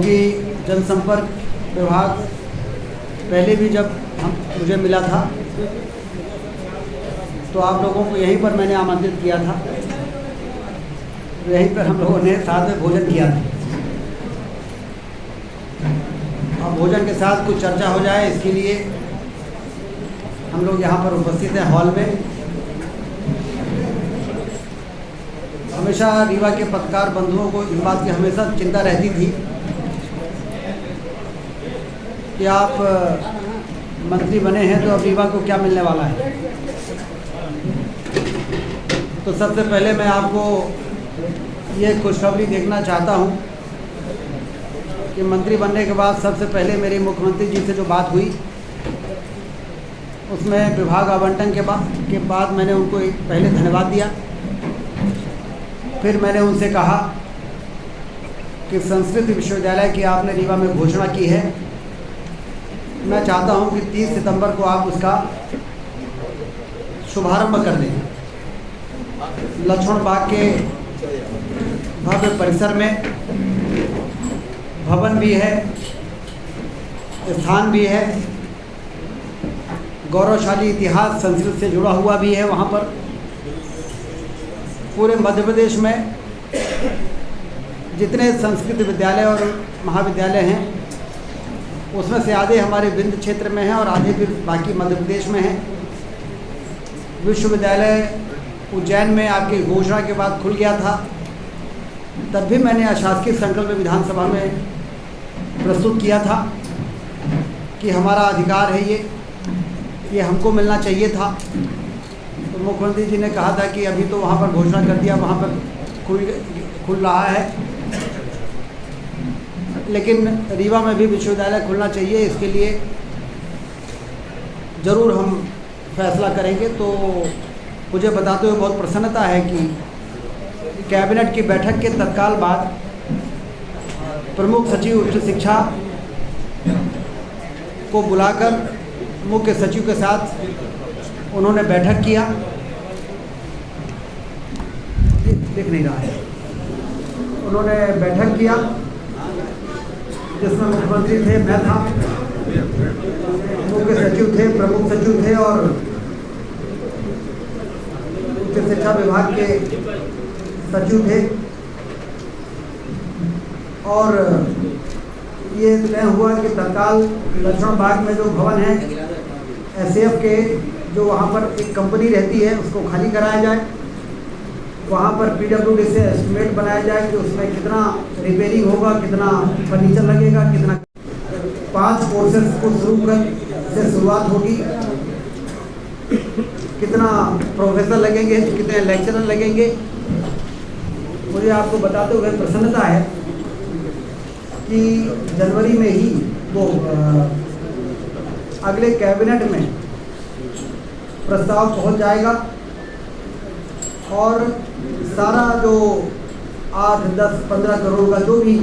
क्योंकि जनसंपर्क विभाग पहले भी जब मुझे मिला था तो आप लोगों को यहीं पर मैंने आमंत्रित किया था, यहीं पर हम लोगों ने साथ में भोजन किया था। अब भोजन के साथ कुछ चर्चा हो जाए, इसके लिए हम लोग यहाँ पर उपस्थित हैं हॉल में। हमेशा रीवा के पत्रकार बंधुओं को इस बात की हमेशा चिंता रहती थी कि आप मंत्री बने हैं तो अब रीवा को क्या मिलने वाला है। तो सबसे पहले मैं आपको ये खुशखबरी देखना चाहता हूँ कि मंत्री बनने के बाद सबसे पहले मेरी मुख्यमंत्री जी से जो बात हुई उसमें विभाग आवंटन के बाद मैंने उनको पहले धन्यवाद दिया। फिर मैंने उनसे कहा कि संस्कृत विश्वविद्यालय की आपने रीवा में घोषणा की है, मैं चाहता हूं कि 30 सितंबर को आप उसका शुभारंभ कर दें। लक्ष्मण बाग के भव्य परिसर में भवन भी है, स्थान भी है, गौरवशाली इतिहास संस्कृत से जुड़ा हुआ भी है। वहाँ पर पूरे मध्य प्रदेश में जितने संस्कृत विद्यालय और महाविद्यालय हैं उसमें से आधे हमारे विंध्य क्षेत्र में हैं और आधे फिर बाकी मध्य प्रदेश में हैं। विश्वविद्यालय उज्जैन में आपकी घोषणा के बाद खुल गया था, तब भी मैंने अशासकीय संकल्प विधानसभा में प्रस्तुत किया था कि हमारा अधिकार है ये हमको मिलना चाहिए था। तो मुख्यमंत्री जी ने कहा था कि अभी तो वहाँ पर घोषणा कर दिया, वहाँ पर खुल रहा है, लेकिन रीवा में भी विश्वविद्यालय खुलना चाहिए, इसके लिए ज़रूर हम फैसला करेंगे। तो मुझे बताते हुए बहुत प्रसन्नता है कि कैबिनेट की बैठक के तत्काल बाद प्रमुख सचिव उच्च शिक्षा को बुलाकर मुख्य सचिव के साथ उन्होंने बैठक किया। दिख नहीं रहा है। उन्होंने बैठक किया जिसमें मुख्यमंत्री थे, मैं था, मुख्य सचिव थे, प्रमुख सचिव थे और उच्च शिक्षा विभाग के सचिव थे। और ये तय हुआ कि तत्काल लक्ष्मण बाग में जो भवन है एसएफ के, जो वहाँ पर एक कंपनी रहती है, उसको खाली कराया जाए। वहाँ पर पीडब्ल्यूडी से एस्टिमेट बनाया जाए कि उसमें कितना रिपेयरिंग होगा, कितना फर्नीचर लगेगा, कितना 5 कोर्सेज को से शुरुआत होगी, कितना प्रोफेसर लगेंगे, कितने लेक्चरर लगेंगे। मुझे आपको बताते हुए प्रसन्नता है कि जनवरी में ही वो अगले कैबिनेट में प्रस्ताव पहुंच जाएगा और सारा जो 8, 10, 15 करोड़ का जो भी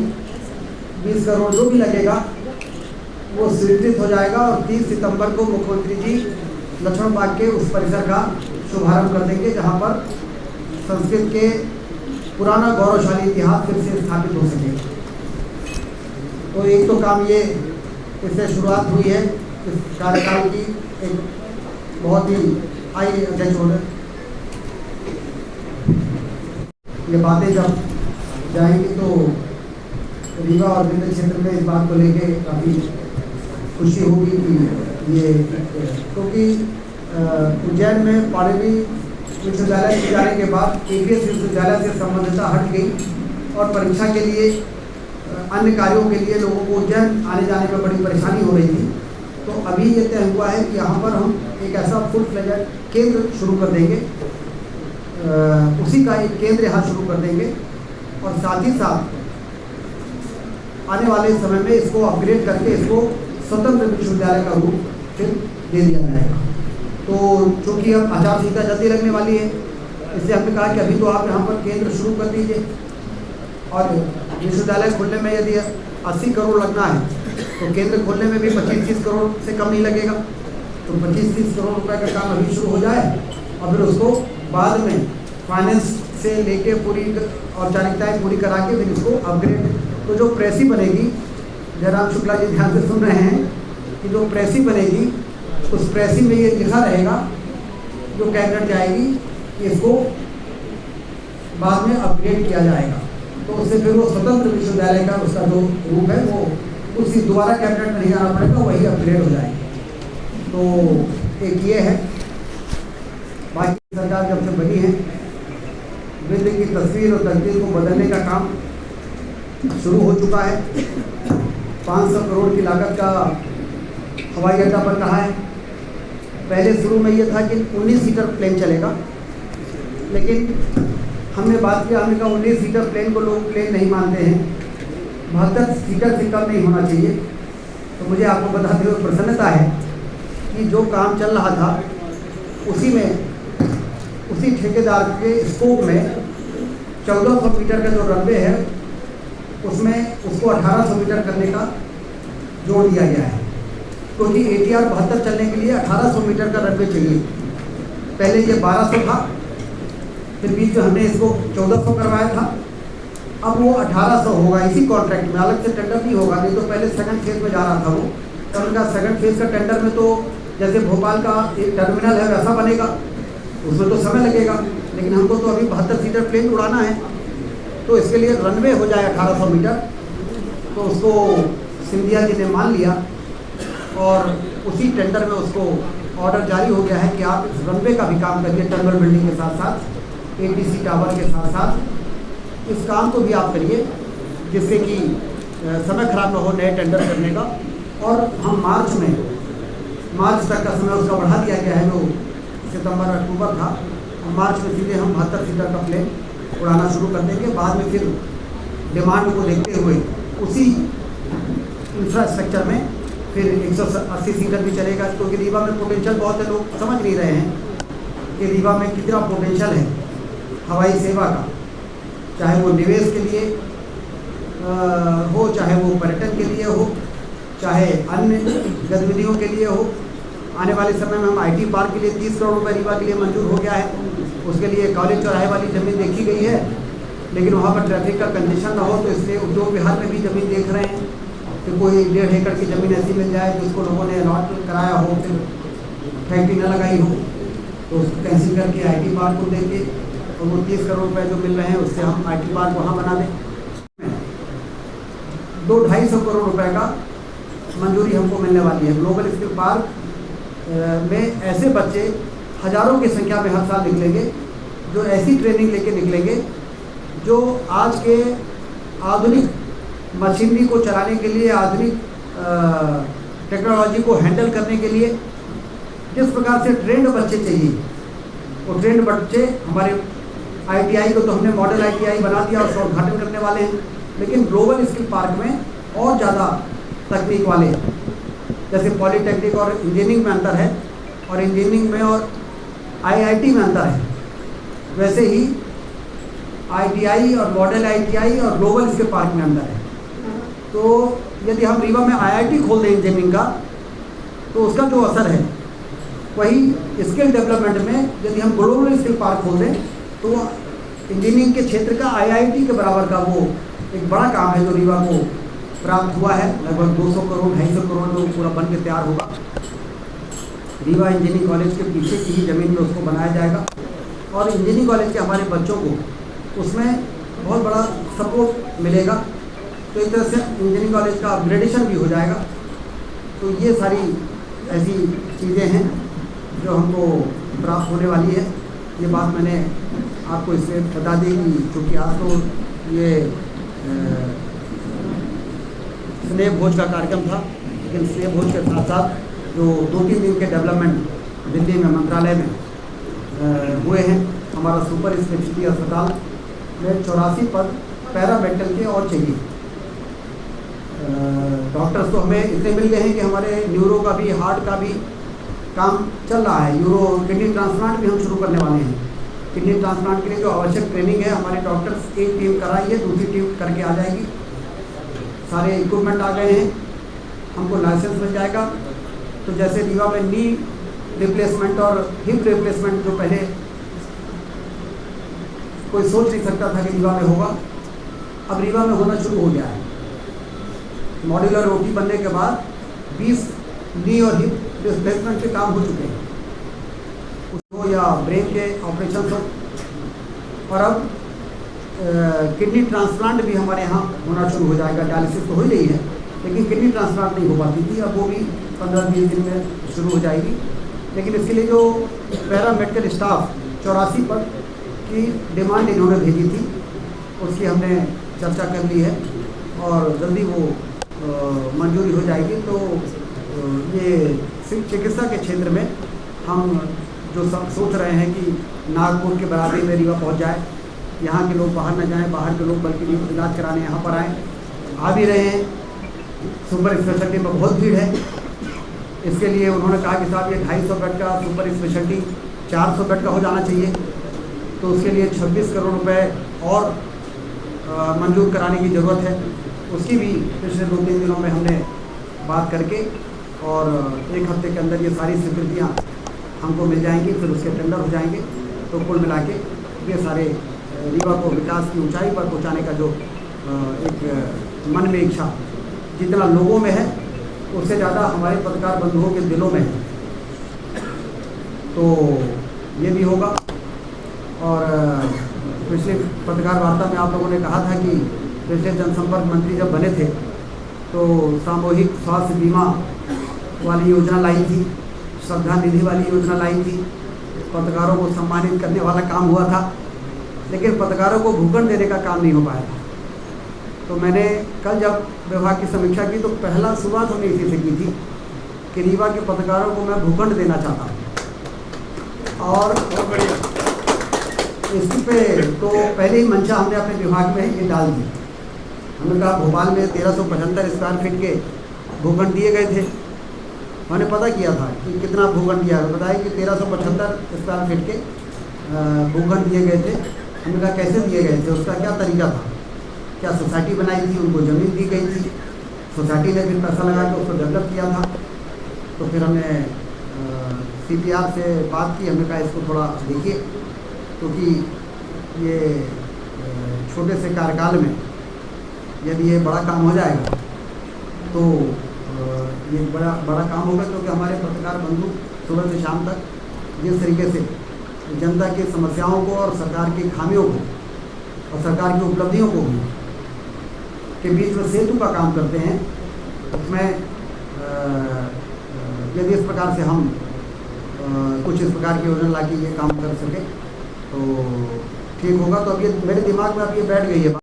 20 करोड़ जो भी लगेगा वो स्वीकृत हो जाएगा और 30 सितंबर को मुख्यमंत्री जी लक्ष्मण बाग के उस परिसर का शुभारंभ कर देंगे जहां पर संस्कृत के पुराना गौरवशाली इतिहास फिर से स्थापित हो सके। तो एक तो काम ये इससे शुरुआत हुई है इस कार्यकाल की, एक बहुत ही हाई अध्यक्ष होने ये बातें जब जाएंगी तो रीवा और विंध्य क्षेत्र में इस बात को लेके काफ़ी खुशी होगी कि ये, क्योंकि उज्जैन में पाणिनि विश्वविद्यालय के जाने के बाद केवीएस विश्वविद्यालय से संबद्धता हट गई और परीक्षा के लिए अन्य कार्यों के लिए लोगों को उज्जैन आने जाने में बड़ी परेशानी हो रही थी। तो अभी ये तय हुआ है कि यहाँ पर हम एक ऐसा फुल फ्लेजेड केंद्र शुरू कर देंगे, उसी का एक केंद्र यहाँ शुरू कर देंगे और साथ ही साथ आने वाले समय में इसको अपग्रेड करके इसको स्वतंत्र विश्वविद्यालय का रूप फिर दे दिया जाएगा। तो चूँकि अब आचार संहिता जल्दी लगने वाली है, इसलिए हमने कहा कि अभी तो आप यहाँ पर केंद्र शुरू कर दीजिए और विश्वविद्यालय खोलने में यदि 80 करोड़ लगना है तो केंद्र खोलने में भी 25-30 करोड़ से कम नहीं लगेगा। तो 25-30 करोड़ रुपए का काम अभी शुरू हो जाए और फिर उसको बाद में फाइनेंस से लेके पूरी औपचारिकताएं पूरी करा के फिर इसको अपग्रेड, तो जो प्रेसी बनेगी जयराम शुक्ला जी ध्यान से सुन रहे हैं कि जो प्रेसी बनेगी उस प्रेसी में ये लिखा रहेगा जो कैबिनेट जाएगी कि इसको बाद में अपग्रेड किया जाएगा, तो उससे फिर वो स्वतंत्र विश्वविद्यालय का उसका जो रूप है वो उसी दोबारा कैबिनेट में नहीं जाना पड़ेगा, वही अपग्रेड हो जाएगी। तो एक ये है। बाकी सरकार जब से बनी है विद्य की तस्वीर और तकदीर को बदलने का काम शुरू हो चुका है। 500 करोड़ की लागत का हवाई अड्डा बन रहा है। पहले शुरू में ये था कि 19 सीटर प्लेन चलेगा, लेकिन हमने बात किया, हमने कहा 19 सीटर प्लेन को लोग प्लेन नहीं मानते हैं, 72 सीटर से कम नहीं होना चाहिए। तो मुझे आपको बताते हुए प्रसन्नता है कि जो काम चल रहा था उसी ठेकेदार के स्कोप में 1400 मीटर का जो रनवे है उसमें उसको 1800 मीटर करने का जोड़ दिया गया है, क्योंकि ATR 72 चलने के लिए 1800 मीटर का रनवे चाहिए। पहले ये 1200 था, फिर बीच में हमने इसको 1400 करवाया था, अब वो 1800 होगा इसी कॉन्ट्रैक्ट में, अलग से टेंडर नहीं होगा। नहीं तो पहले सेकंड फेज में जा रहा था वो, तो उनका सेकंड फेज का टेंडर में तो जैसे भोपाल का एक टर्मिनल है वैसा बनेगा, उसमें तो समय लगेगा, लेकिन हमको तो अभी 72 सीटर प्लेन उड़ाना है, तो इसके लिए रनवे हो जाए 1800 मीटर। तो उसको सिंधिया जी ने मान लिया और उसी टेंडर में उसको ऑर्डर जारी हो गया है कि आप इस रनवे का भी काम करिए, टर्मिनल बिल्डिंग के साथ साथ, ATC टावर के साथ साथ इस काम को भी आप करिए, जिससे कि समय खराब न हो नए टेंडर करने का। और हम मार्च तक का समय उसका बढ़ा दिया गया है, जो सितंबर अक्टूबर था, मार्च में सीधे हम 72 सीटर का प्लेन उड़ाना शुरू कर देंगे। बाद में फिर डिमांड को देखते हुए उसी इंफ्रास्ट्रक्चर में फिर 180 सीटर भी चलेगा, क्योंकि रीवा में पोटेंशियल बहुत है, लोग समझ नहीं रहे हैं कि रीवा में कितना पोटेंशियल है हवाई सेवा का, चाहे वो निवेश के लिए हो, चाहे वो पर्यटन के लिए हो, चाहे अन्य गतिविधियों के लिए हो। आने वाले समय में हम IT पार्क के लिए 30 करोड़ रुपये रीवा के लिए मंजूर हो गया है। उसके लिए कॉलेज चौराहे वाली ज़मीन देखी गई है, लेकिन वहाँ पर ट्रैफिक का कंजेशन ना हो, तो इसलिए उद्योग विभाग में भी ज़मीन देख रहे हैं कि कोई 1.5 एकड़ की ज़मीन ऐसी मिल जाए जिसको लोगों ने अलॉट कराया हो, फिर फैक्ट्री न लगाई हो, तो उसको कैंसिल करके IT पार्क को देंगे और वो 30 करोड़ रुपये जो मिल रहे हैं उससे हम IT पार्क वहाँ बना दें। 200-250 करोड़ रुपये का मंजूरी हमको मिलने वाली है। ग्लोबल स्किल पार्क में ऐसे बच्चे हज़ारों की संख्या में हर साल निकलेंगे, जो ऐसी ट्रेनिंग लेके निकलेंगे जो आज के आधुनिक मशीनरी को चलाने के लिए, आधुनिक टेक्नोलॉजी को हैंडल करने के लिए जिस प्रकार से ट्रेंड बच्चे चाहिए, वो ट्रेंड बच्चे हमारे ITI को तो हमने मॉडल ITI बना दिया और उसका उद्घाटन करने वाले हैं, लेकिन ग्लोबल स्किल पार्क में और ज़्यादा तकनीक वाले, जैसे पॉलीटेक्निक और इंजीनियरिंग में अंतर है और इंजीनियरिंग में और IIT में अंतर है, वैसे ही ITI और मॉडल ITI और ग्लोबल स्किल पार्क में अंतर है। तो यदि हम रीवा में IIT खोल दें इंजीनियरिंग का, तो उसका जो असर है वही स्किल डेवलपमेंट में यदि हम ग्लोबल स्किल पार्क खोल दें, तो इंजीनियरिंग के क्षेत्र का IIT के बराबर का वो एक बड़ा काम है जो रीवा को प्राप्त हुआ है। लगभग 200 करोड़ 250 करोड़ में पूरा बन के तैयार होगा। रीवा इंजीनियरिंग कॉलेज के पीछे की ही ज़मीन में उसको बनाया जाएगा और इंजीनियरिंग कॉलेज के हमारे बच्चों को उसमें बहुत बड़ा सपोर्ट मिलेगा, तो एक तरह से इंजीनियरिंग कॉलेज का अपग्रेडेशन भी हो जाएगा। तो ये सारी ऐसी चीज़ें हैं जो हमको प्राप्त होने वाली है। ये बात मैंने आपको इसलिए बता दी कि चूँकि आज तो ये स्नेह भोज का कार्यक्रम था, लेकिन स्नेह भोज के साथ साथ जो 2-3 दिन के डेवलपमेंट दिल्ली में मंत्रालय में हुए हैं, हमारा सुपर स्पेशलिटी अस्पताल में 84 पद पैरामेडिकल के और चाहिए। डॉक्टर्स तो हमें इतने मिल गए हैं कि हमारे न्यूरो का भी, हार्ट का भी काम चल रहा है। यूरो किडनी ट्रांसप्लांट भी हम शुरू करने वाले हैं। किडनी ट्रांसप्लांट के लिए जो आवश्यक ट्रेनिंग है, हमारे डॉक्टर्स एक टीम कराई है, दूसरी टीम करके आ जाएगी। सारे इक्विपमेंट आ गए हैं, हमको लाइसेंस मिल जाएगा। तो जैसे रीवा में नी रिप्लेसमेंट और हिप रिप्लेसमेंट जो पहले कोई सोच नहीं सकता था कि रीवा में होगा, अब रीवा में होना शुरू हो गया है। मॉड्यूलर ओटी बनने के बाद 20 नी और हिप रिप्लेसमेंट के काम हो चुके हैं, उसको या ब्रेन के ऑपरेशन हो। और अब किडनी ट्रांसप्लांट भी हमारे यहाँ होना शुरू हो जाएगा। डायलिसिस तो हो ही रही है, लेकिन किडनी ट्रांसप्लांट नहीं हो पाती थी, अब वो भी 15-20 दिन में शुरू हो जाएगी। लेकिन इसके लिए जो पैरा मेडिकल स्टाफ 84 पद की डिमांड इन्होंने भेजी थी, उसकी हमने चर्चा कर ली है और जल्दी वो मंजूरी हो जाएगी। तो ये चिकित्सा के क्षेत्र में हम जो सब सोच रहे हैं कि नागपुर के बराबरी में रीवा पहुंच जाए, यहाँ के लोग बाहर न जाएं, बाहर के लोग बल्कि इलाज कराने यहाँ पर आएँ, आ भी रहे हैं। सुपर स्पेशलिटी में बहुत भीड़ है। इसके लिए उन्होंने कहा कि साहब ये 250 बेड का सुपर स्पेशलिटी 400 बेड का हो जाना चाहिए, तो उसके लिए 26 करोड़ रुपए और मंजूर कराने की ज़रूरत है। उसकी भी पिछले 2-3 दिनों में हमने बात करके और 1 हफ्ते के अंदर ये सारी स्वीकृतियाँ हमको मिल जाएंगी, फिर उसके टेंडर हो जाएंगे। तो कुल मिला के ये सारे रीवा को विकास की ऊंचाई पर पहुंचाने का जो एक मन में इच्छा जितना लोगों में है, उससे ज़्यादा हमारे पत्रकार बंधुओं के दिलों में है। तो ये भी होगा। और पिछले पत्रकार वार्ता में आप लोगों ने कहा था कि पिछले जनसंपर्क मंत्री जब बने थे तो सामूहिक स्वास्थ्य बीमा वाली योजना लाई थी, श्रद्धा निधि वाली योजना लाई थी, पत्रकारों को सम्मानित करने वाला काम हुआ था, लेकिन पत्रकारों को भूखंड देने का काम नहीं हो पाया था। तो मैंने कल जब विभाग की समीक्षा की तो पहला शुरुआत हमने इसी से की थी कि रीवा के पत्रकारों को मैं भूखंड देना चाहता हूँ। और इसी पे तो पहले ही मंशा हमने अपने विभाग में ये डाल दी। हमने कहा भोपाल में 1375 स्क्वायर फीट के भूखंड दिए गए थे। मैंने पता किया था कि कितना भूखंड दिया है, बताया कि 1375 स्क्वायर फीट के भूखंड दिए गए थे। हमने कहा कैसे दिए गए थे, उसका क्या तरीका था, क्या सोसाइटी बनाई थी, उनको ज़मीन दी गई थी, सोसाइटी ने फिर पैसा लगा के उसको डेवलप किया था। तो फिर हमने CPR से बात की, हमने कहा इसको थोड़ा देखिए, क्योंकि ये छोटे से कार्यकाल में यदि ये बड़ा काम हो जाएगा तो ये बड़ा काम होगा, क्योंकि हमारे पत्रकार बंधु सुबह से शाम तक जिस तरीके से जनता की समस्याओं को और सरकार की खामियों को और सरकार की उपलब्धियों को के बीच में सेतु का काम करते हैं, उसमें यदि इस प्रकार से हम कुछ इस प्रकार की योजना ला के ये काम कर सके तो ठीक होगा। तो अब ये मेरे दिमाग में अब ये बैठ गई है।